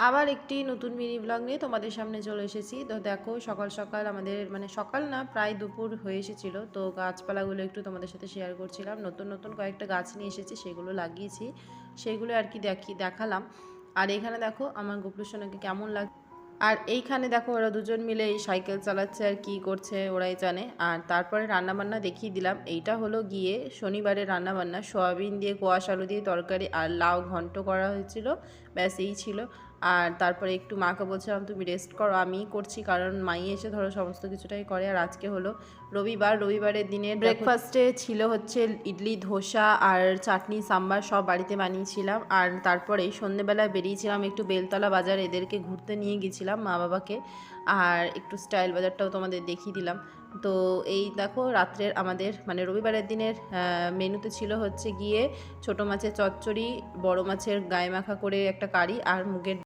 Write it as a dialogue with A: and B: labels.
A: আবার একটি নতুন মিনি ব্লগ নিয়ে তোমাদের সামনে চলে এসেছি। তো দেখো সকাল সকাল আমাদের মানে সকাল না প্রায় দুপুর হয়ে এসেছিলো। তো গাছপালাগুলো একটু তোমাদের সাথে শেয়ার করছিলাম। নতুন নতুন কয়েকটা গাছ নিয়ে এসেছি, সেগুলো লাগিয়েছি, সেগুলো আর কি দেখালাম। আর এখানে দেখো আমার গোপলু সোনাকে কেমন লাগে। আর এইখানে দেখো ওরা দুজন মিলে এই সাইকেল চালাচ্ছে আর কি করছে ওরাই জানে। আর তারপরে রান্নাবান্না দেখিয়ে দিলাম। এইটা হলো গিয়ে শনিবারের রান্নাবান্না, সোয়াবিন দিয়ে কোয়াশ আলু দিয়ে তরকারি আর লাউ ঘন্ট করা হয়েছিল, ব্যাস এই ছিল। আর তারপরে একটু মাকে বলছিলাম তুমি রেস্ট করো, আমিই করছি, কারণ মাই এসে ধরো সমস্ত কিছুটাই করে। আর আজকে হলো রবিবারের দিনে ব্রেকফাস্টে ছিল হচ্ছে ইডলি, ধোসা আর চাটনি, সাম্বার সব বাড়িতে বানিয়েছিলাম। আর তারপরে সন্ধ্যেবেলায় বেরিয়েছিলাম একটু বেলতলা বাজার, এদেরকে ঘুরতে নিয়ে গেছিলাম মা বাবাকে। আর একটু স্টাইল বাজারটাও তোমাদের দেখিয়ে দিলাম। তো এই দেখো রাত্রের আমাদের মানে রবিবারের দিনের মেনুতে ছিল হচ্ছে গিয়ে ছোটো মাছের চচ্চড়ি, বড় মাছের গায়ে মাখা করে একটা কারি আর মুগের